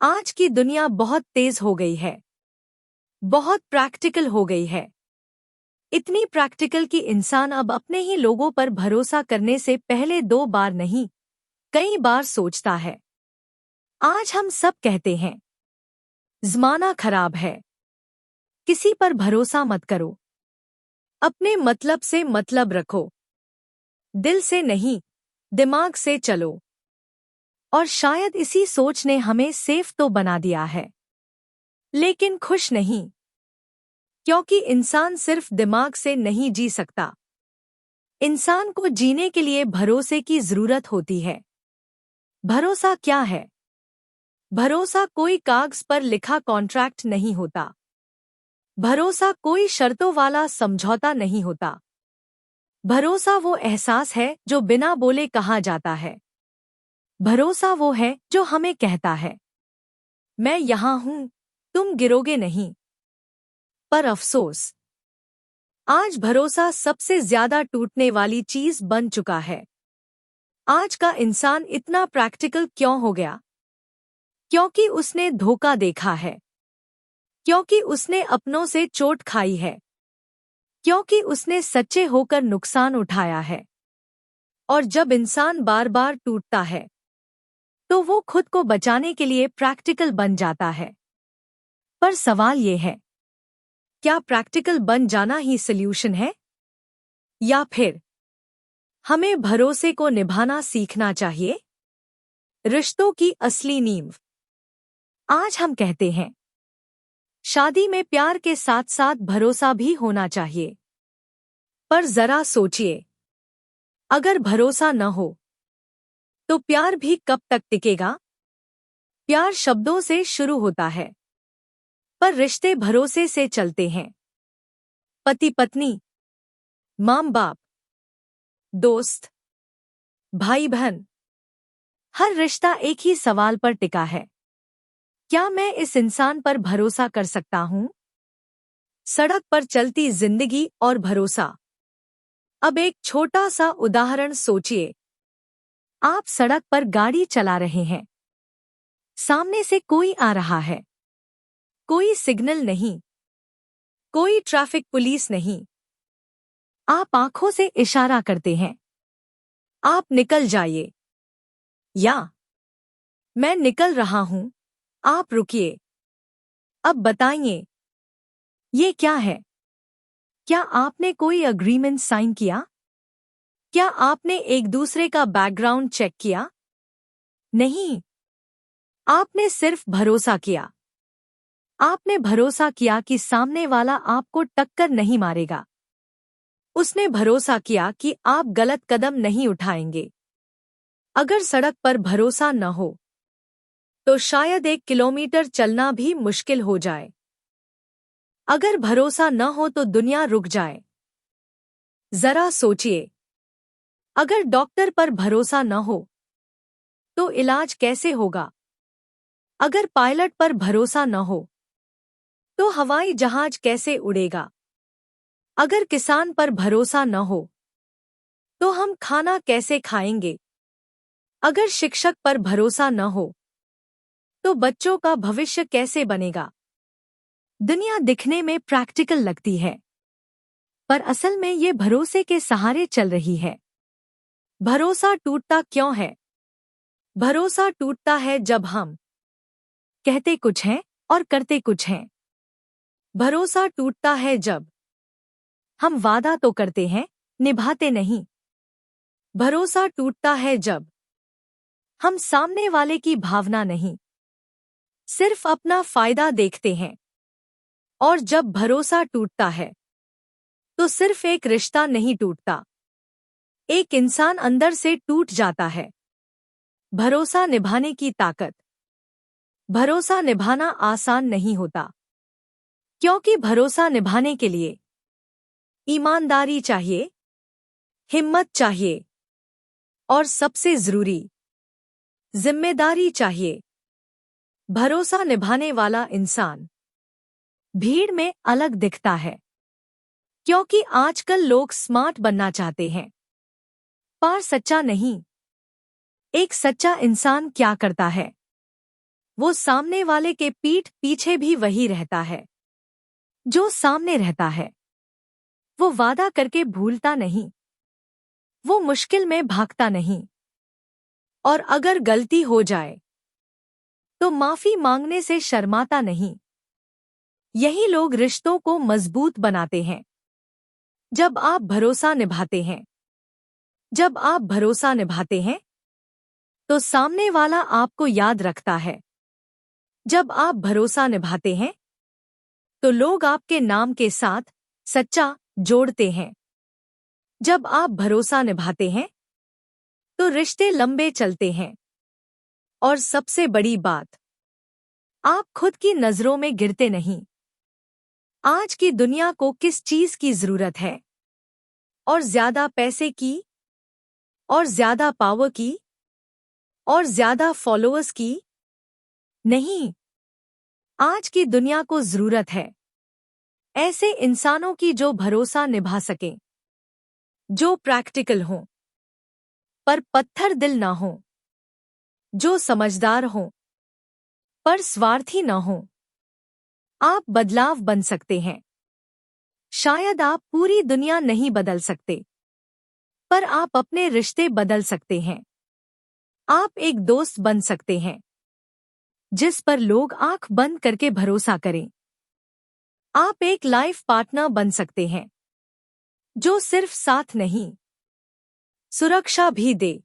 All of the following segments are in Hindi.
आज की दुनिया बहुत तेज हो गई है, बहुत प्रैक्टिकल हो गई है। इतनी प्रैक्टिकल कि इंसान अब अपने ही लोगों पर भरोसा करने से पहले 2 बार नहीं, कई बार सोचता है। आज हम सब कहते हैं, ज़माना खराब है, किसी पर भरोसा मत करो, अपने मतलब से मतलब रखो, दिल से नहीं, दिमाग से चलो। और शायद इसी सोच ने हमें सेफ तो बना दिया है, लेकिन खुश नहीं, क्योंकि इंसान सिर्फ दिमाग से नहीं जी सकता। इंसान को जीने के लिए भरोसे की जरूरत होती है। भरोसा क्या है? भरोसा कोई कागज पर लिखा कॉन्ट्रैक्ट नहीं होता। भरोसा कोई शर्तों वाला समझौता नहीं होता। भरोसा वो एहसास है जो बिना बोले कहा जाता है। भरोसा वो है जो हमें कहता है, मैं यहां हूं, तुम गिरोगे नहीं। पर अफसोस, आज भरोसा सबसे ज्यादा टूटने वाली चीज बन चुका है। आज का इंसान इतना प्रैक्टिकल क्यों हो गया? क्योंकि उसने धोखा देखा है, क्योंकि उसने अपनों से चोट खाई है, क्योंकि उसने सच्चे होकर नुकसान उठाया है। और जब इंसान बार बार टूटता है, तो वो खुद को बचाने के लिए प्रैक्टिकल बन जाता है। पर सवाल ये है, क्या प्रैक्टिकल बन जाना ही सल्यूशन है? या फिर हमें भरोसे को निभाना सीखना चाहिए? रिश्तों की असली नींव। आज हम कहते हैं, शादी में प्यार के साथ साथ भरोसा भी होना चाहिए। पर जरा सोचिए, अगर भरोसा न हो, तो प्यार भी कब तक टिकेगा? प्यार शब्दों से शुरू होता है, पर रिश्ते भरोसे से चलते हैं। पति पत्नी, माँ बाप, दोस्त, भाई बहन, हर रिश्ता एक ही सवाल पर टिका है, क्या मैं इस इंसान पर भरोसा कर सकता हूँ? सड़क पर चलती जिंदगी और भरोसा। अब एक छोटा सा उदाहरण सोचिए। आप सड़क पर गाड़ी चला रहे हैं, सामने से कोई आ रहा है, कोई सिग्नल नहीं, कोई ट्रैफिक पुलिस नहीं। आप आंखों से इशारा करते हैं, आप निकल जाइए, या मैं निकल रहा हूं, आप रुकिए। अब बताइए, ये क्या है? क्या आपने कोई एग्रीमेंट साइन किया? क्या आपने एक दूसरे का बैकग्राउंड चेक किया? नहीं, आपने सिर्फ भरोसा किया। आपने भरोसा किया कि सामने वाला आपको टक्कर नहीं मारेगा। उसने भरोसा किया कि आप गलत कदम नहीं उठाएंगे। अगर सड़क पर भरोसा न हो, तो शायद 1 किलोमीटर चलना भी मुश्किल हो जाए। अगर भरोसा न हो तो दुनिया रुक जाए। जरा सोचिए, अगर डॉक्टर पर भरोसा न हो, तो इलाज कैसे होगा? अगर पायलट पर भरोसा न हो, तो हवाई जहाज कैसे उड़ेगा? अगर किसान पर भरोसा न हो, तो हम खाना कैसे खाएंगे? अगर शिक्षक पर भरोसा न हो, तो बच्चों का भविष्य कैसे बनेगा? दुनिया दिखने में प्रैक्टिकल लगती है, पर असल में ये भरोसे के सहारे चल रही है। भरोसा टूटता क्यों है? भरोसा टूटता है जब हम कहते कुछ हैं और करते कुछ हैं। भरोसा टूटता है जब हम वादा तो करते हैं, निभाते नहीं। भरोसा टूटता है जब हम सामने वाले की भावना नहीं, सिर्फ अपना फायदा देखते हैं। और जब भरोसा टूटता है, तो सिर्फ एक रिश्ता नहीं टूटता, एक इंसान अंदर से टूट जाता है। भरोसा निभाने की ताकत। भरोसा निभाना आसान नहीं होता, क्योंकि भरोसा निभाने के लिए ईमानदारी चाहिए, हिम्मत चाहिए, और सबसे जरूरी, जिम्मेदारी चाहिए। भरोसा निभाने वाला इंसान भीड़ में अलग दिखता है, क्योंकि आजकल लोग स्मार्ट बनना चाहते हैं, पर सच्चा नहीं। एक सच्चा इंसान क्या करता है? वो सामने वाले के पीठ पीछे भी वही रहता है। जो सामने रहता है वो वादा करके भूलता नहीं, वो मुश्किल में भागता नहीं, और अगर गलती हो जाए तो माफी मांगने से शर्माता नहीं। यही लोग रिश्तों को मजबूत बनाते हैं। जब आप भरोसा निभाते हैं, जब आप भरोसा निभाते हैं तो सामने वाला आपको याद रखता है। जब आप भरोसा निभाते हैं तो लोग आपके नाम के साथ सच्चा जोड़ते हैं। जब आप भरोसा निभाते हैं तो रिश्ते लंबे चलते हैं। और सबसे बड़ी बात, आप खुद की नजरों में गिरते नहीं। आज की दुनिया को किस चीज की जरूरत है? और ज्यादा पैसे की, और ज्यादा पावर की, और ज्यादा फॉलोअर्स की? नहीं, आज की दुनिया को जरूरत है ऐसे इंसानों की जो भरोसा निभा सकें, जो प्रैक्टिकल हों पर पत्थर दिल ना हो, जो समझदार हों पर स्वार्थी न हों। आप बदलाव बन सकते हैं। शायद आप पूरी दुनिया नहीं बदल सकते, पर आप अपने रिश्ते बदल सकते हैं। आप एक दोस्त बन सकते हैं जिस पर लोग आंख बंद करके भरोसा करें। आप एक लाइफ पार्टनर बन सकते हैं जो सिर्फ साथ नहीं, सुरक्षा भी दे।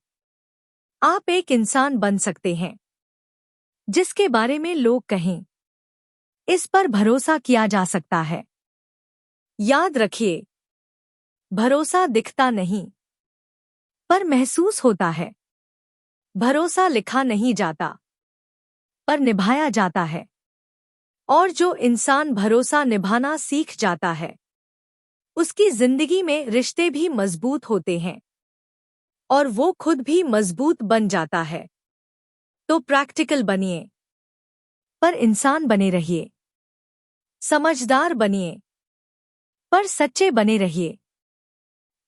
आप एक इंसान बन सकते हैं जिसके बारे में लोग कहें, इस पर भरोसा किया जा सकता है। याद रखिए, भरोसा दिखता नहीं पर महसूस होता है। भरोसा लिखा नहीं जाता पर निभाया जाता है। और जो इंसान भरोसा निभाना सीख जाता है उसकी जिंदगी में रिश्ते भी मजबूत होते हैं और वो खुद भी मजबूत बन जाता है। तो प्रैक्टिकल बनिए, पर इंसान बने रहिए। समझदार बनिए, पर सच्चे बने रहिए।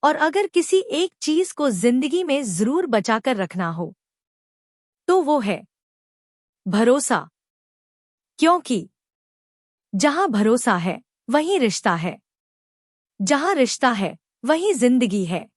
और अगर किसी एक चीज को जिंदगी में जरूर बचाकर रखना हो तो वो है भरोसा। क्योंकि जहां भरोसा है वहीं रिश्ता है, जहां रिश्ता है वहीं जिंदगी है।